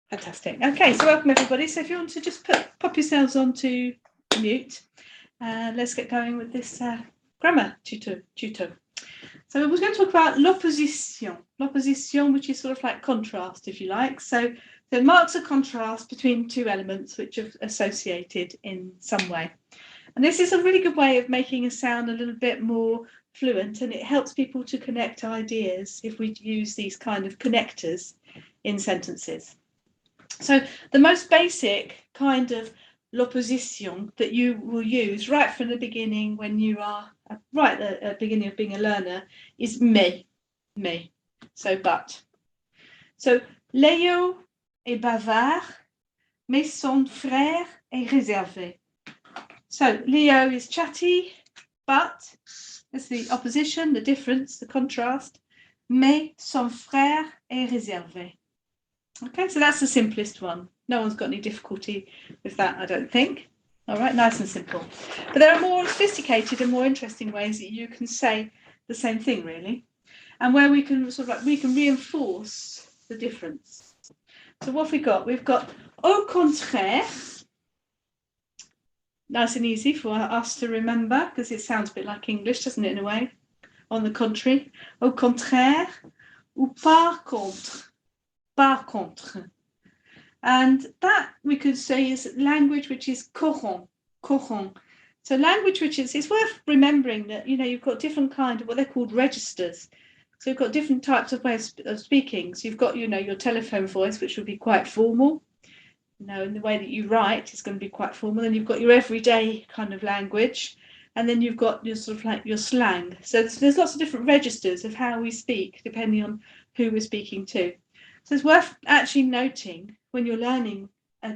Fantastic. Okay, so welcome everybody. So if you want to just pop yourselves onto mute, let's get going with this grammar tuto. So we're going to talk about l'opposition. L'opposition, which is sort of like contrast, if you like. So it marks a contrast between two elements which are associated in some way. And this is a really good way of making a sound a little bit more fluent, and it helps people to connect ideas if we use these kind of connectors in sentences. So the most basic kind of l'opposition that you will use right from the beginning when you are right at the beginning of being a learner is mais. So but. So Léo est bavard, mais son frère est réservé. So Leo is chatty, but that's the opposition, the difference, the contrast. Mais son frère est réservé. Okay, so that's the simplest one. No one's got any difficulty with that, I don't think. All right, nice and simple. But there are more sophisticated and more interesting ways that you can say the same thing, really, and where we can sort of like we can reinforce the difference. So what have we got? We've got au contraire. Nice and easy for us to remember because it sounds a bit like English, doesn't it, in a way? On the contrary, au contraire, ou par contre. Par contre. And that we could say is language which is courant. So language which is, it's worth remembering that, you know, you've got different kind of what they're called registers. So you've got different types of ways of speaking. So you've got, you know, your telephone voice, which will be quite formal. You know, in the way that you write is going to be quite formal. Then you've got your everyday kind of language. And then you've got your sort of like your slang. So there's lots of different registers of how we speak, depending on who we're speaking to. So it's worth actually noting when you're learning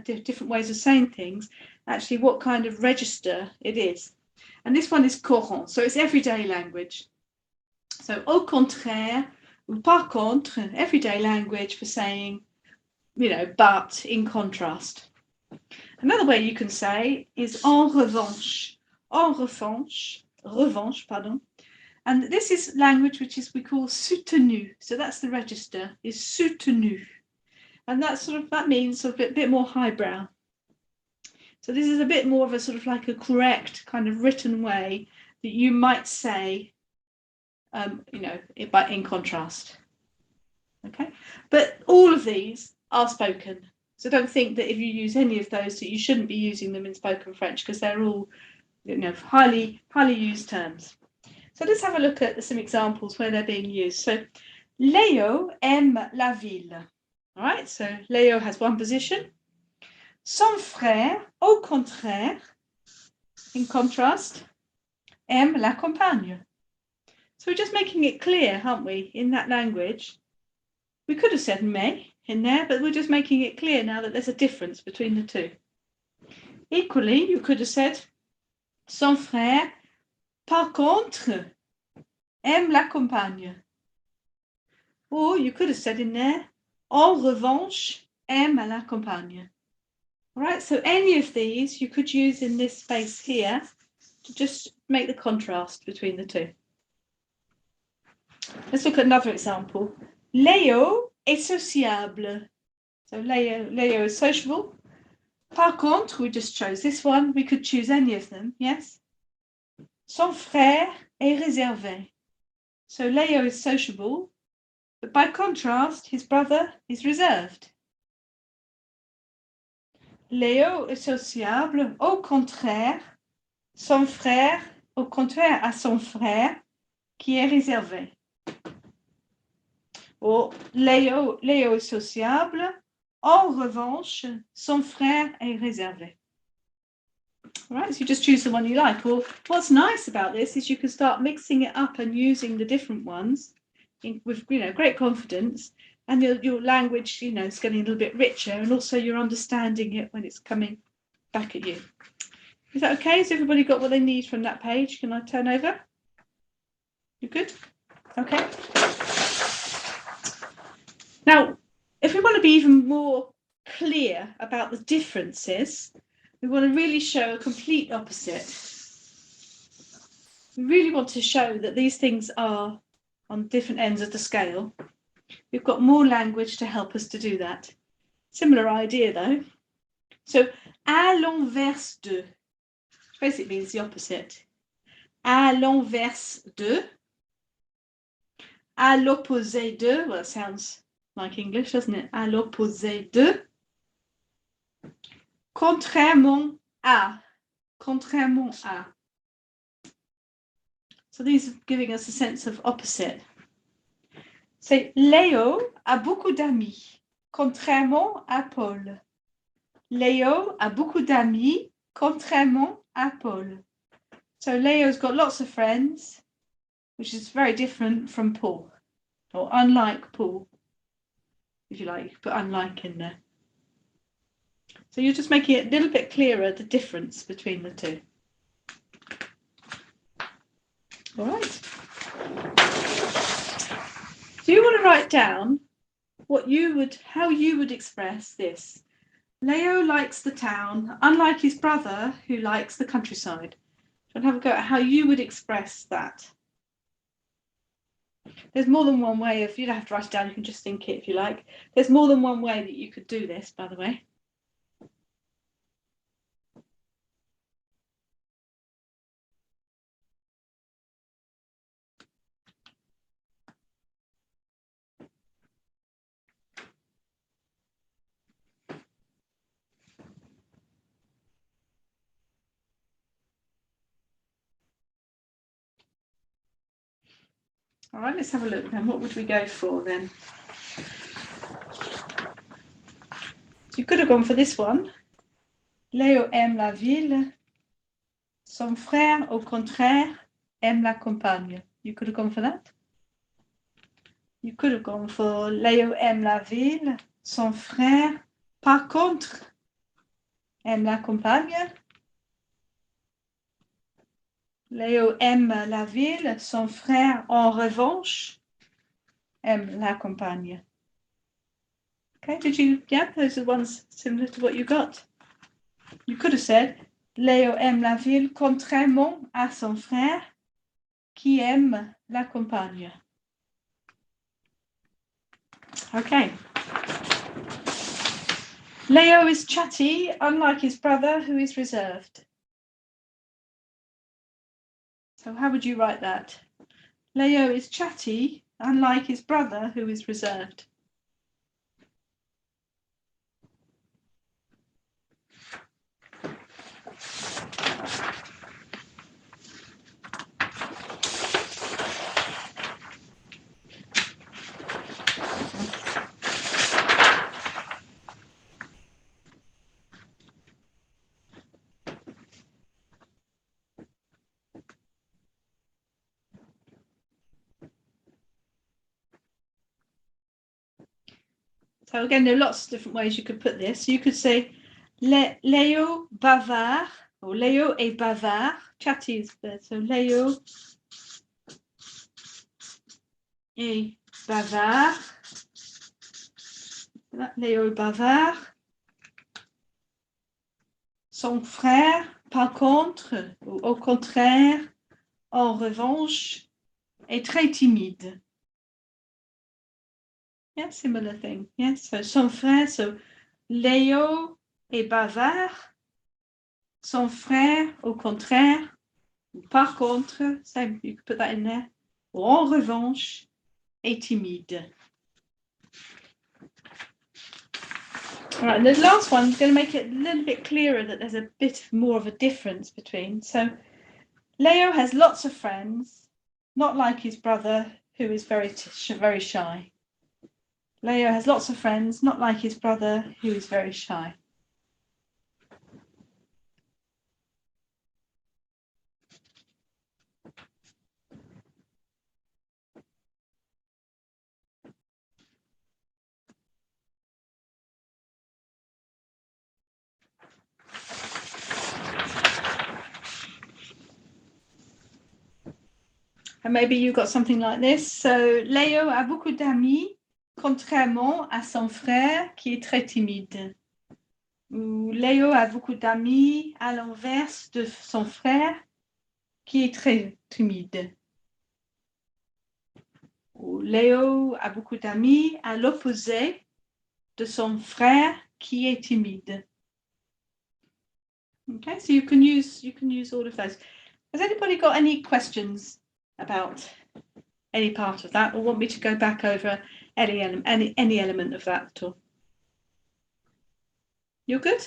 different ways of saying things, actually what kind of register it is. And this one is courant, so it's everyday language. So au contraire, ou par contre, everyday language for saying, you know, but in contrast. Another way you can say is en revanche. Revanche, pardon. And this is language which is we call soutenu. So that's the register, is soutenu. And that means sort of a bit more highbrow. So this is a bit more of a sort of like a correct kind of written way that you might say, you know, in contrast. Okay, but all of these are spoken. So don't think that if you use any of those that you shouldn't be using them in spoken French because they're all, you know, highly used terms. So let's have a look at some examples where they're being used. So Léo aime la ville. All right, so Léo has one position. Son frère, au contraire, in contrast, aime la campagne. So we're just making it clear, aren't we, in that language? We could have said mais in there, but we're just making it clear now that there's a difference between the two. Equally, you could have said son frère, par contre, aime la campagne. Or you could have said in there, en revanche, aime la campagne. All right, so any of these you could use in this space here to just make the contrast between the two. Let's look at another example. Léo est sociable. So Léo is sociable. Par contre, we just chose this one. We could choose any of them, yes? Son frère est réservé. So Léo is sociable, but by contrast, his brother is reserved. Léo est sociable, au contraire, son frère, au contraire à son frère, qui est réservé. Or, Léo est sociable, en revanche, son frère est réservé. All right, so you just choose the one you like. Well, what's nice about this is you can start mixing it up and using the different ones with, you know, great confidence, and your language, you know, is getting a little bit richer, and also you're understanding it when it's coming back at you. Is that okay? Has everybody got what they need from that page? Can I turn over? You good? Okay. Now, if we want to be even more clear about the differences, we want to really show a complete opposite. We really want to show that these things are on different ends of the scale. We've got more language to help us to do that. Similar idea though. So, à l'inverse de basically means the opposite. À l'inverse de, à l'opposé de, well, it sounds like English, doesn't it? À l'opposé de, contrairement à, contrairement à. So these are giving us a sense of opposite. Say, Léo a beaucoup d'amis, contrairement à Paul. Léo a beaucoup d'amis, contrairement à Paul. So Leo's got lots of friends, which is very different from Paul, or unlike Paul, if you like, put unlike in there. So you're just making it a little bit clearer, the difference between the two. All right. Do you want to write down how you would express this? Leo likes the town, unlike his brother, who likes the countryside. Do you want to have a go at how you would express that? There's more than one way you don't have to write it down, you can just think it if you like. There's more than one way that you could do this, by the way. All right, let's have a look then. What would we go for then? So you could have gone for this one. Léo aime la ville. Son frère, au contraire, aime la campagne. You could have gone for that. You could have gone for Léo aime la ville. Son frère, par contre, aime la campagne. Léo aime la ville. Son frère, en revanche, aime la campagne. Okay, those are the ones similar to what you got. You could have said, Léo aime la ville contrairement à son frère qui aime la campagne. Okay. Léo is chatty, unlike his brother, who is reserved. So how would you write that? Léo is chatty, unlike his brother, who is reserved. So again, there are lots of different ways you could put this. You could say Léo bavard, or Léo est bavard. Chatty is there. So Léo est bavard. Léo est bavard. Son frère, par contre, ou au contraire, en revanche, est très timide. Yeah, similar thing. Yes, so son frère, so Léo est bavard. Son frère, au contraire, par contre, same, you could put that in there, en revanche, est timide. All right, and the last one is going to make it a little bit clearer that there's a bit more of a difference between. So Leo has lots of friends, not like his brother, who is very shy. Leo has lots of friends, not like his brother, who is very shy. And maybe you got something like this. So Léo a beaucoup d'amis, contrairement à son frère qui est très timide. Ou Léo a beaucoup d'amis à l'inverse de son frère qui est très timide. Léo a beaucoup d'amis à l'opposé de son frère qui est timide. Okay, so you can use all of those. Has anybody got any questions about any part of that, or want me to go back over any element of that at all? You're good?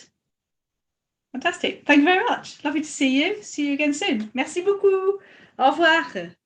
Fantastic. Thank you very much. Lovely to see you. See you again soon. Merci beaucoup. Au revoir.